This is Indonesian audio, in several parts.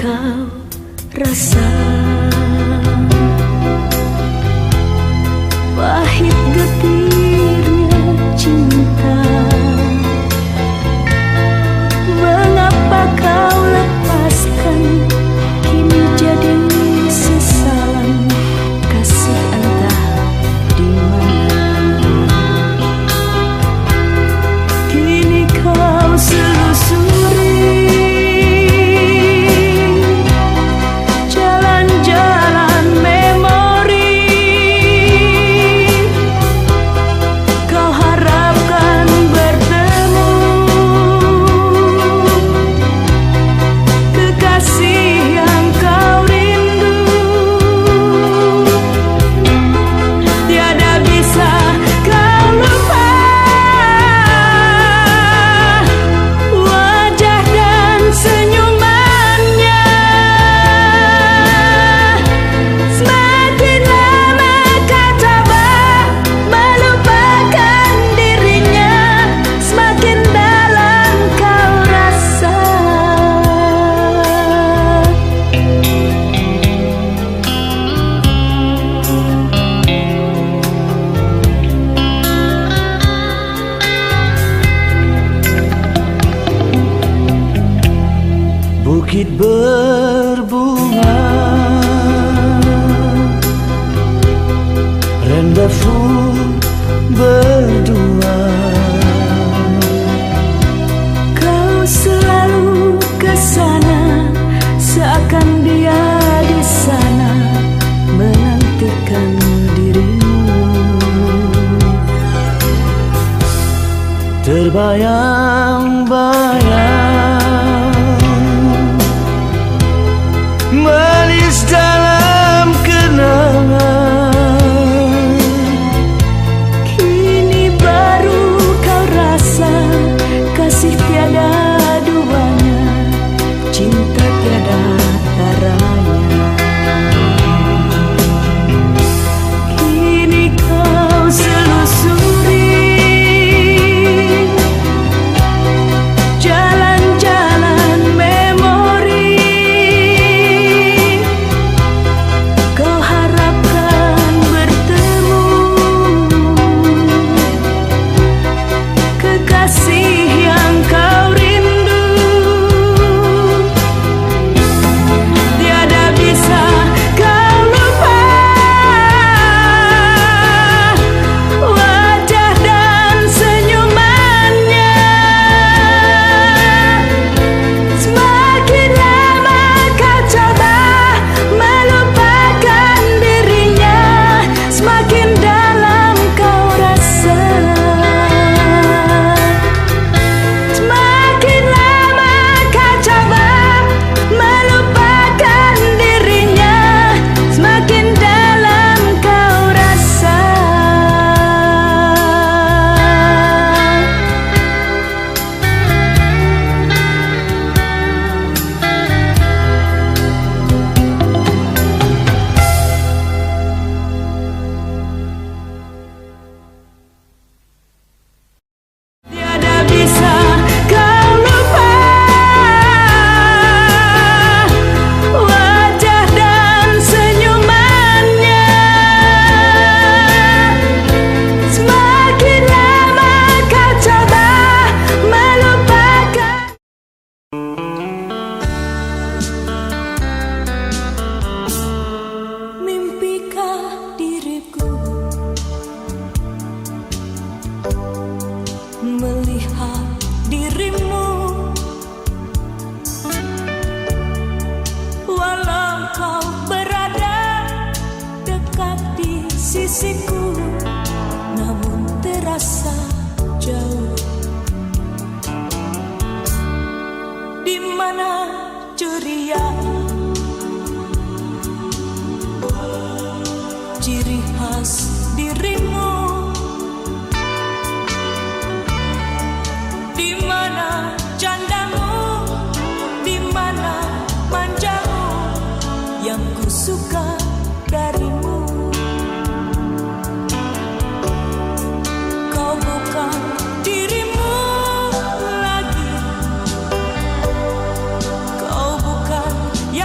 kau rasa pahit getirnya cinta. Mengapa kau lepaskan, kini jadi sesalan kasih entah di mana. Kini kau selusuri jalan-jalan memori. Kau harapkan bertemu kekasih yang kau rindu. Tiada bisa kau lupa wajah dan senyumannya. Semakin lama kau coba melupakan dirinya, semakin dalam kau rasa. Bukit berbunga, rendezvous berdua. Kau selalu kesana, seakan dia di sana menantikan dirimu. Terbayang-bayang manis dalam kenangan. Kini baru kau rasa kasih tiada duanya, cinta tiada taranya. Kini kau selusuri jalan-jalan memori. Kau harapkan bertemu kekasih yang kau rindu. Tiada bisa kau lupa wajah dan senyumannya. Semakin lama kau coba melupakan dirinya, semakin dalam kau rasa. Semakin lama kau coba melupakan dirinya, semakin dalam kau rasa. Tiada bisa kau lupa wajah dan senyumannya. Semakin lama kau coba melupakan. Mimpikah diriku melihat dirimu, walau kau berada dekat di sisiku, namun terasa jauh. Di mana ceria, ciri khas dirimu? Di mana candamu, di mana manjamu yang ku suka darimu? Kau bukan dirimu lagi, kau bukan yang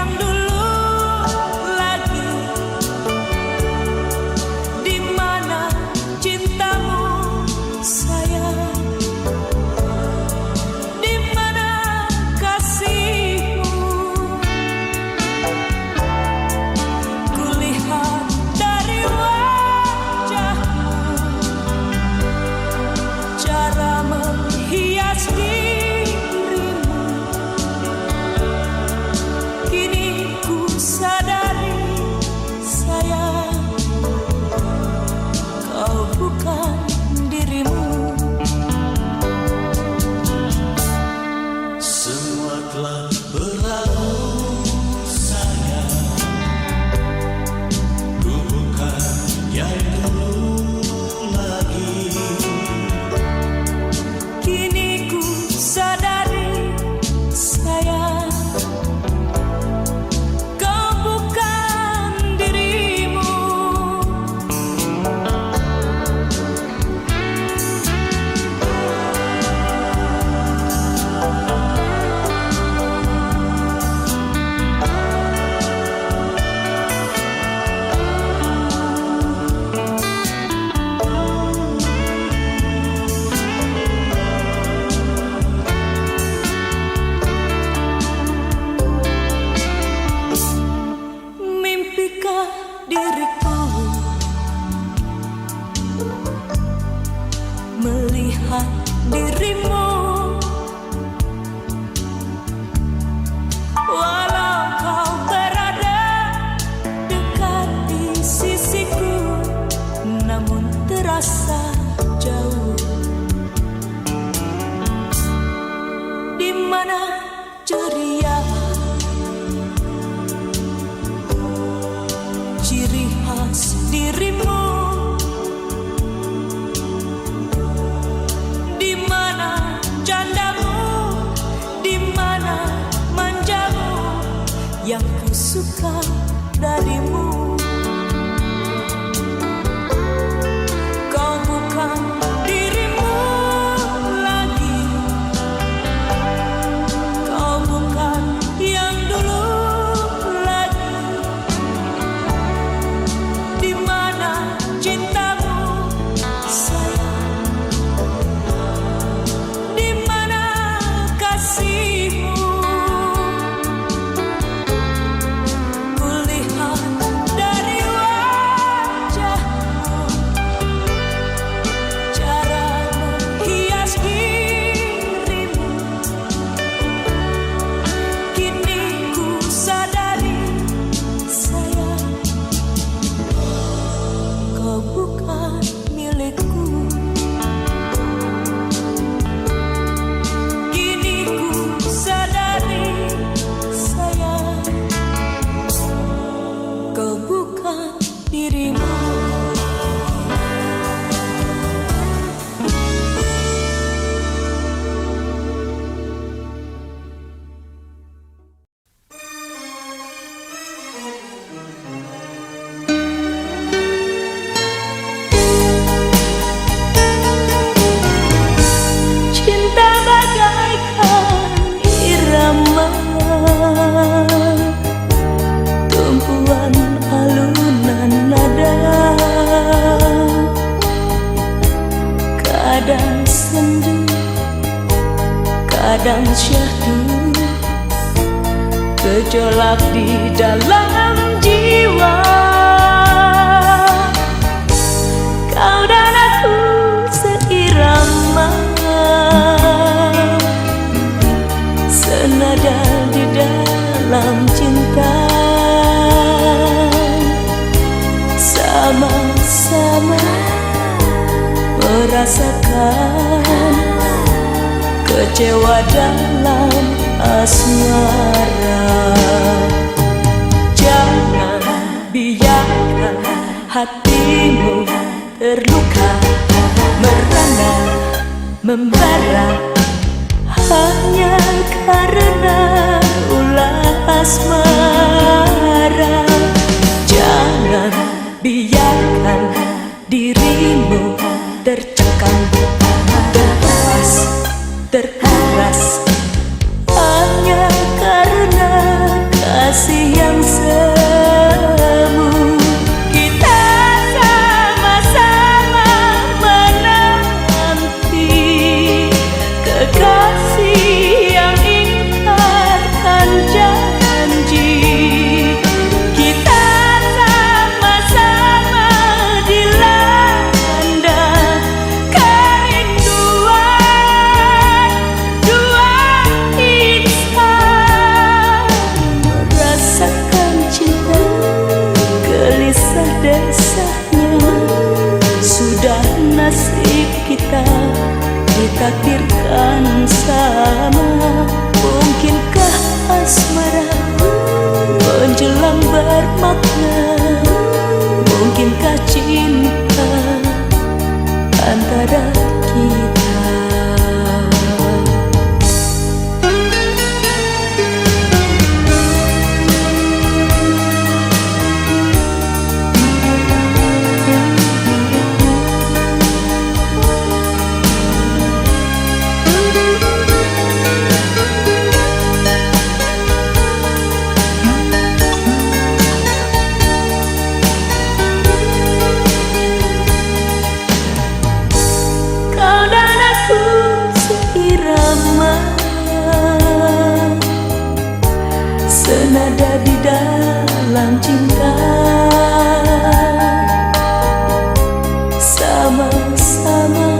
terasa jauh, di mana ceria ciri khas dirimu, di mana candamu, di mana manjamu yang ku suka darimu. Kau bukan dirimu lagi, kau bukan yang dulu lagi, di mana cintamu sayang, di mana kasihmu. Kulihat dari wajahmu cara menghias dirimu. Kini ku sadari sayang, kau bukan milikku. Kini ku sadari sayang, kau bukan dirimu. Cinta bagaikan irama, tumpuan alunan nada, kadang sendu, kadang syahdu, gejolak di dalam jiwa. Kau dan aku seirama, senada di dalam cinta, sama-sama merasakan kecewa dalam asmara. Jangan biarkan hatimu terluka, merana, membara, hanya karena ulah asmara. Jangan biarkan dirimu tercekam, terlepas, terkuras, hanya karena kasih yang semu. Kita sama-sama menanti kekasih yang ingkarkan janji. Kita sama-sama dilanda kerinduan, dua insan merasakan cinta, gelisah desahnya. Sudah nasib kita ditakdirkan sama. Mungkinkah asmara menjelang bermakna? Mungkinkah cinta antara kita? Senada di dalam cinta, sama-sama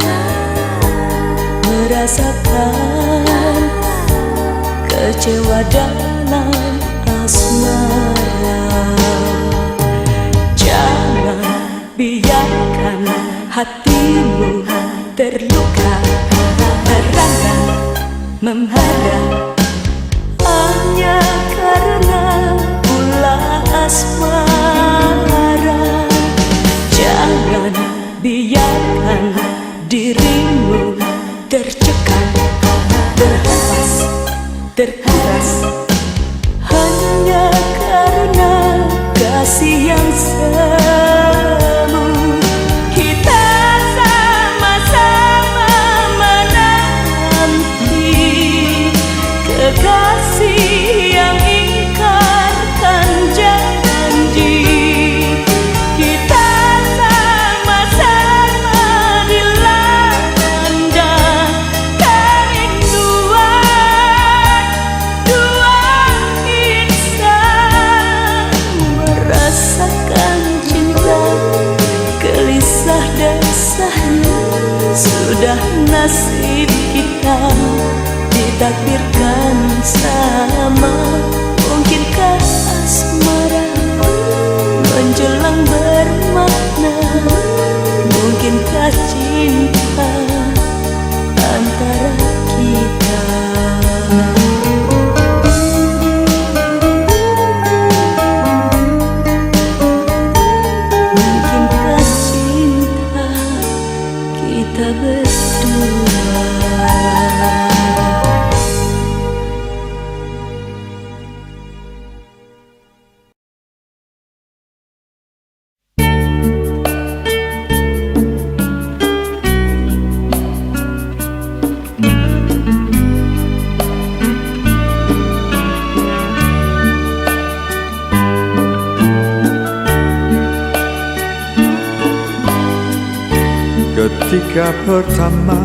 merasakan kecewa dalam asmara. Jangan biarkan hati nasib kita ditakdirkan sama. Mungkinkah asmara menjelang bermakna? Mungkinkah cinta antara kita? Mungkinkah cinta kita berdua? Ketika pertama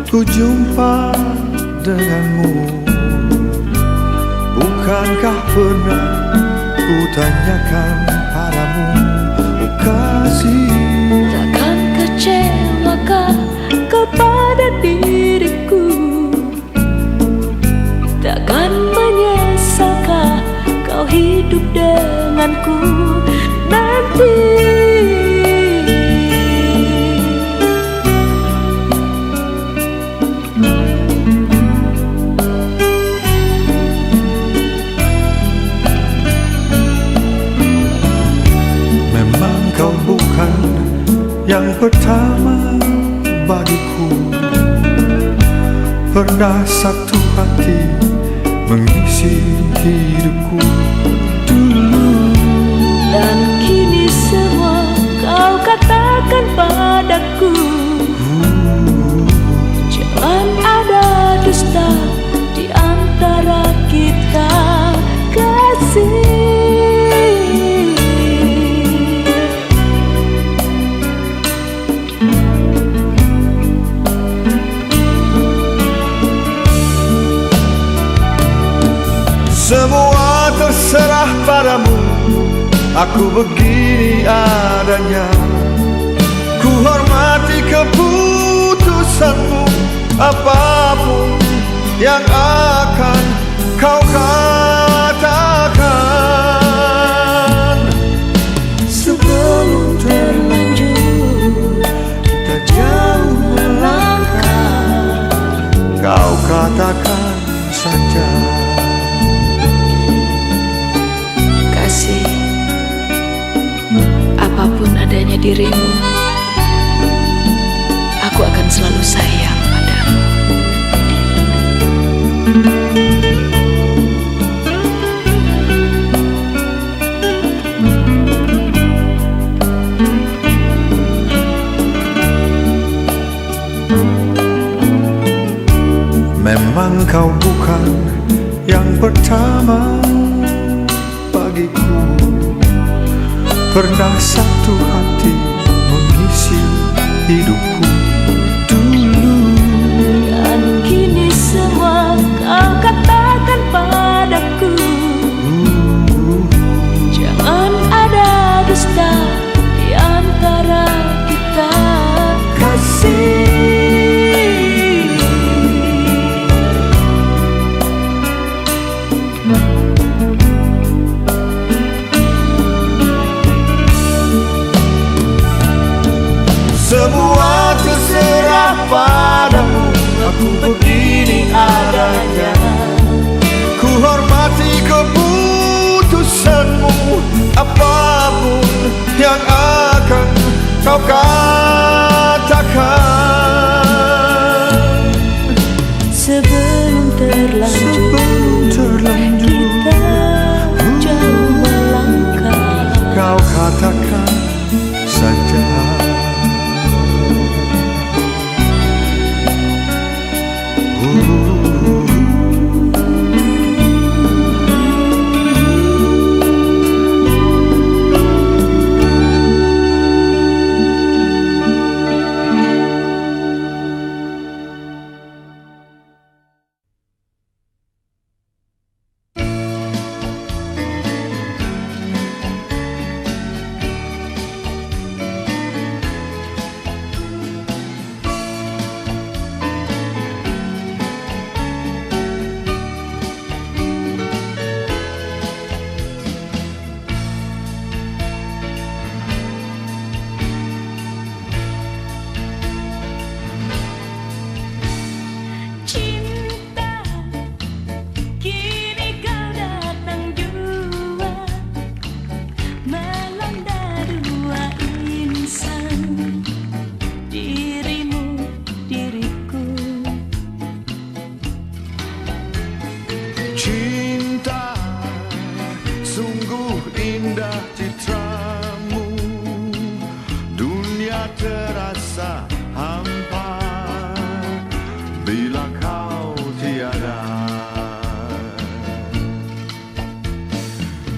ku jumpa denganmu, bukankah pernah ku tanyakan padamu, oh kasih, Takkan kecewakah kau pada diriku? Takkan menyesalkah kau hidup denganku nanti? memang kau bukan yang pertama bagiku. Pernah satu hati mengisi hidupku dulu. Dan kini semua kau katakan padaku, jangan ada dusta di antara kita, kasih. Semua terserah padamu, aku begini adanya. Ku hormati keputusanmu, apapun yang akan kau katakan. Sebelum Terlanjur kita jauh melangkah, kau katakan saja. kasih, apapun adanya dirimu, aku akan selalu sayang padamu. Memang kau bukan yang pertama bagiku. Pernah satu hati mengisi hidupku dulu. Dan kini semua kau katakan padaku, jangan ada dusta di antara kita, kasih.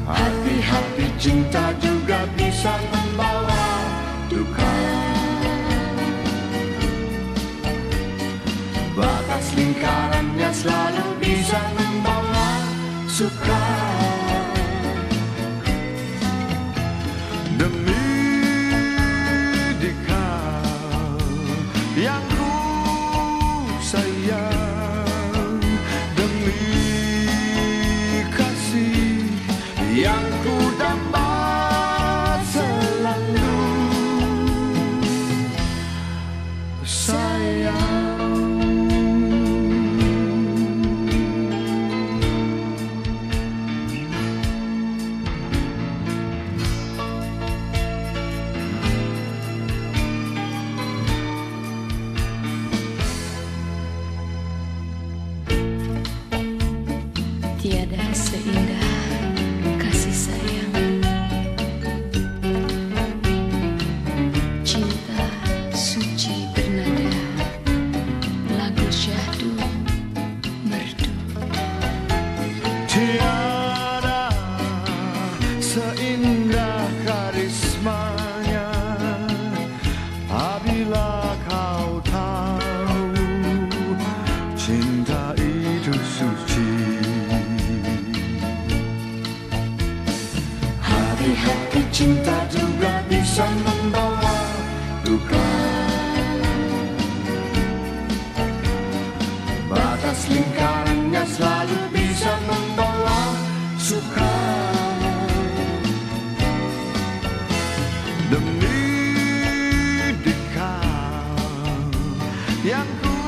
Hati-hati cinta juga bisa membawa duka. Batas lingkarannya selalu bisa membawa suka. Demi dikau yang ku sayang, demi kasih yang ku dapat selalu sayang. Tiada seindah kasih sayang, cinta suci bernada lagu syahdu merdu. Tiada seindah karismanya apabila kau tahu cinta itu suci. Hati-hati cinta juga bisa membawa duka. Batas lingkarannya selalu bisa membawa suka. Demi dikau yang ku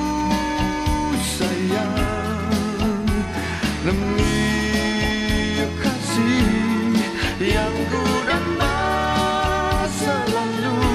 sayang, demi kasih yang ku dapat selalu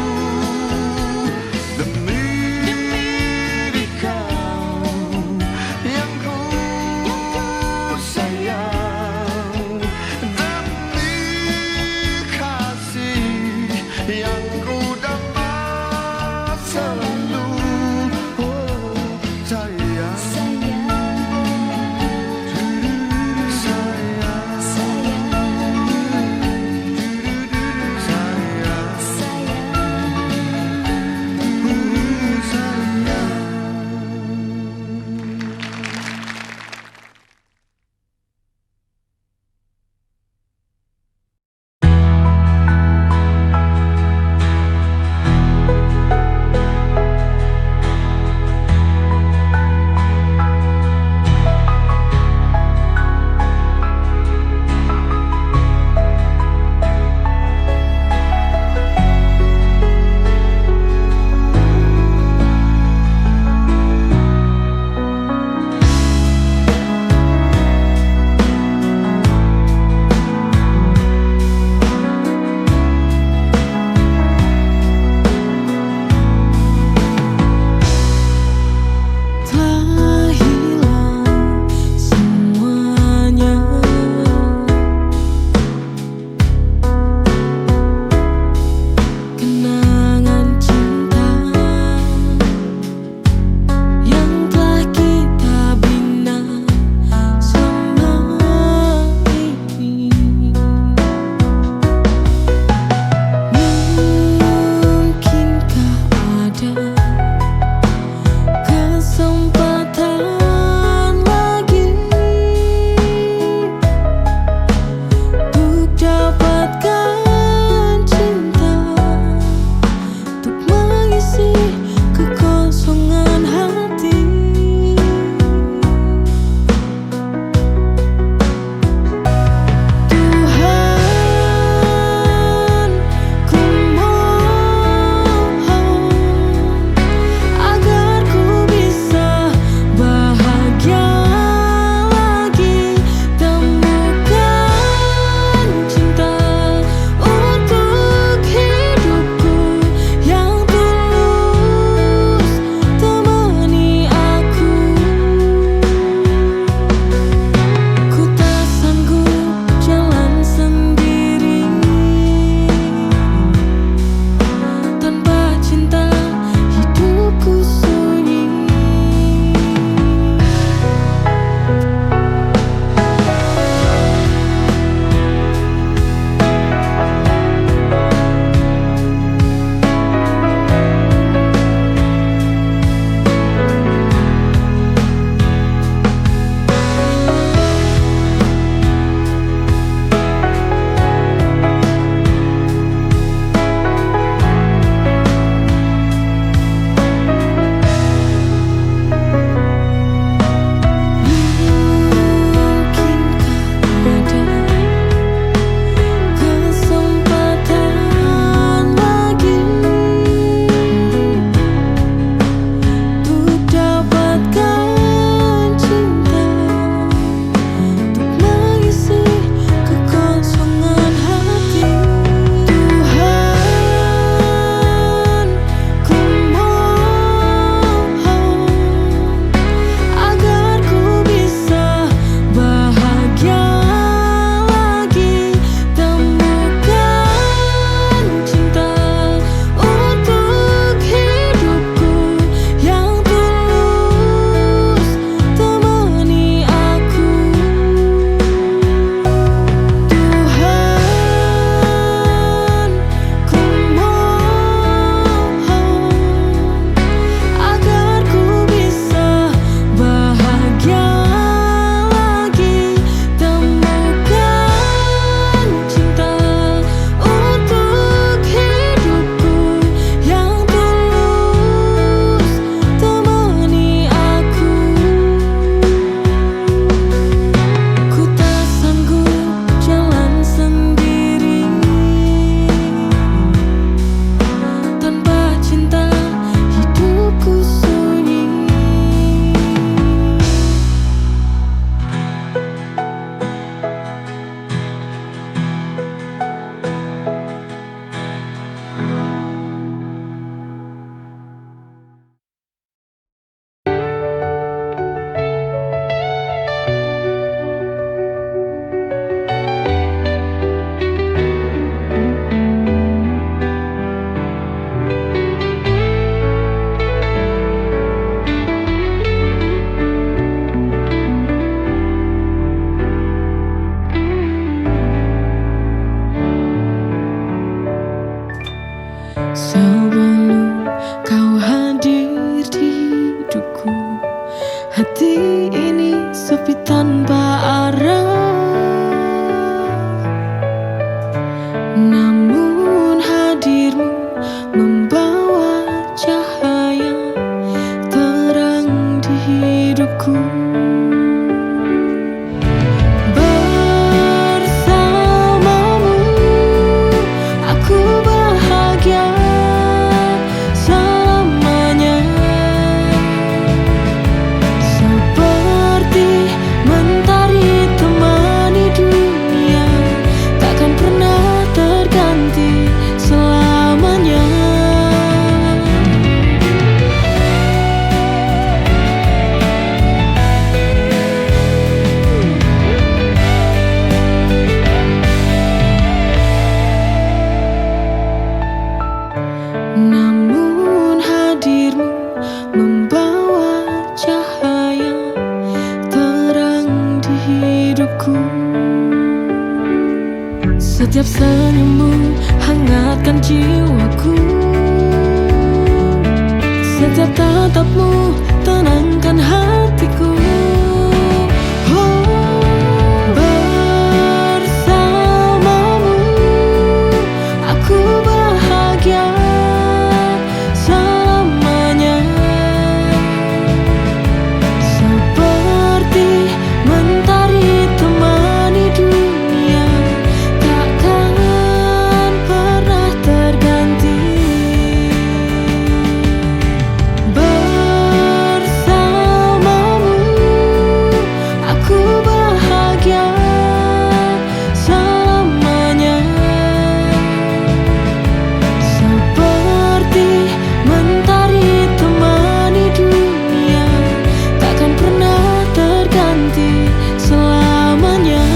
Setiap senyummu hangatkan jiwaku. Setiap tatapmu tenangkan hatiku. Oh, bersamamu aku bahagia selamanya. Seperti mentari temani dunia, takkan pernah terganti. Bersamamu aku bahagia selamanya. Seperti mentari temani dunia, takkan pernah terganti selamanya.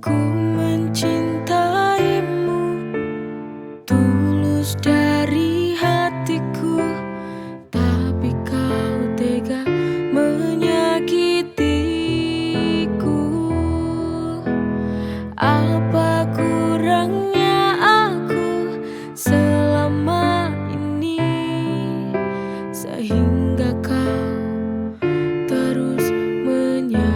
Ku mencintaimu tulus dari hatiku, tapi kau tega menyakitiku. Apa kurangnya aku selama ini, sehingga kau terus menyakiti?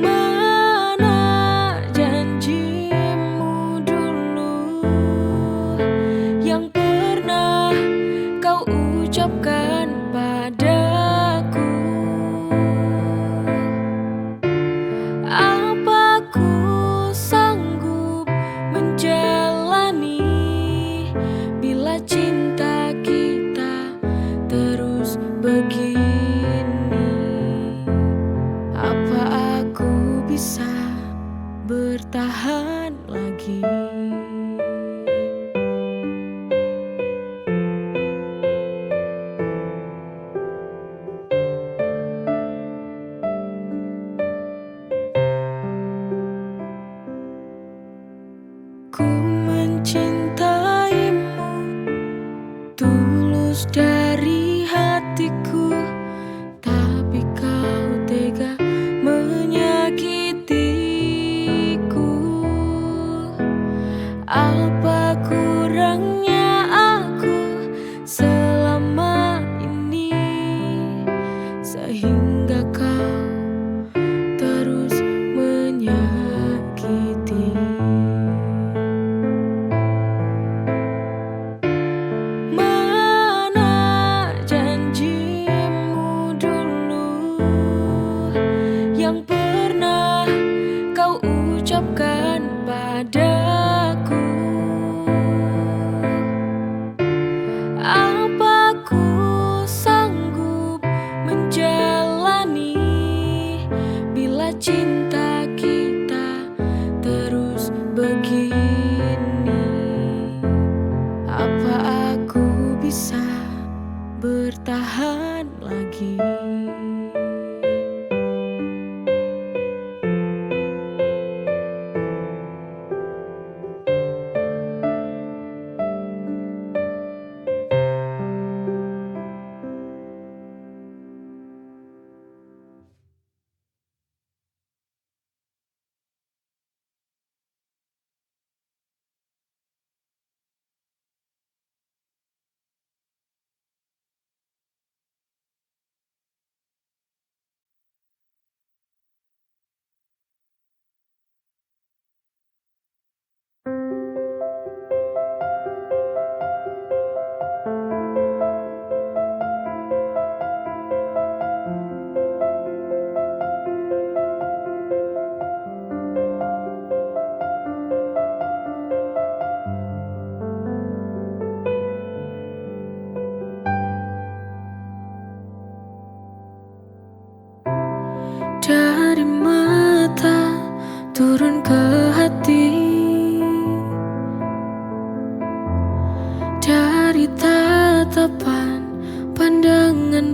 Mana janjimu dulu yang pernah kau ucapkan padaku? Apa ku sanggup menjalani bila cinta kita terus begini? Apa aku bisa bertahan lagi? Ku mencintaimu tulus dari hatiku, tapi kau tega menyakitiku. Apa kurangnya aku selama ini, sehingga kau terus menyakiti? Mana janjimu dulu yang pernah kau ucapkan padaku? Apa ku sanggup menjalani bila cinta kita terus begini? Apa aku bisa bertahan lagi?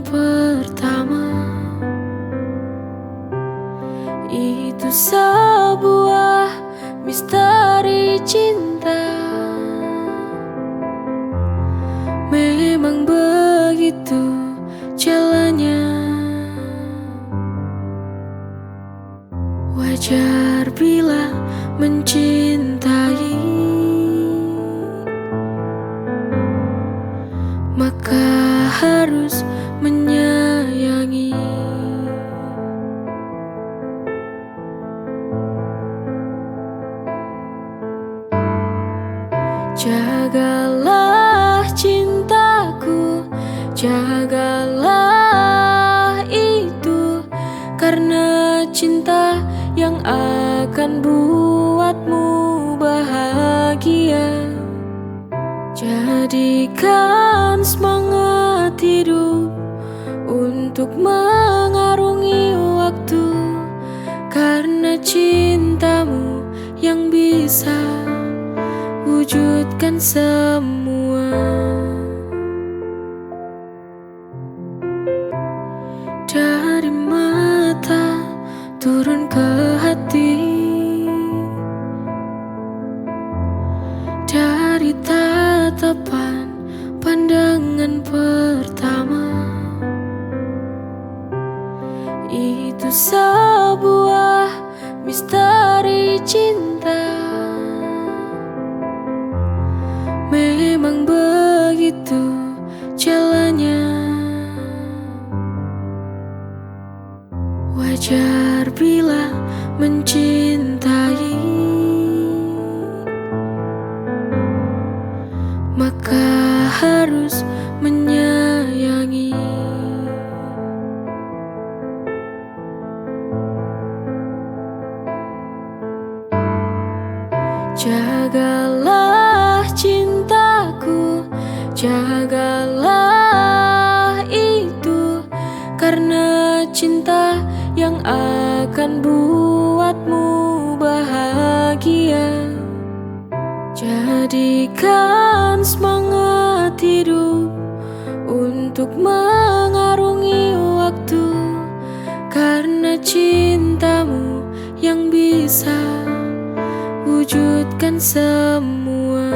pertama. Itu sebuah misteri cinta. Memang begitu jalannya. Wajar bila mencintai, maka harus menyayangi. Jagalah cintaku, jagalah itu, karena cinta yang akan buatmu bahagia. Jadikan semangat hidup untuk mengarungi waktu, karena cintamu yang bisa wujudkan semua. Dari mata turun ke hati, dari tatapan pandangan pertama. Itu sebuah misteri cinta. Memang begitu jalannya. Wajar bila mencintai, maka harus menyayangi. Jagalah cintaku, jagalah itu, karena cinta yang akan buatmu bahagia. Jadikan semangat hidup untuk mengarungi waktu, karena cintamu yang bisa wujudkan semua.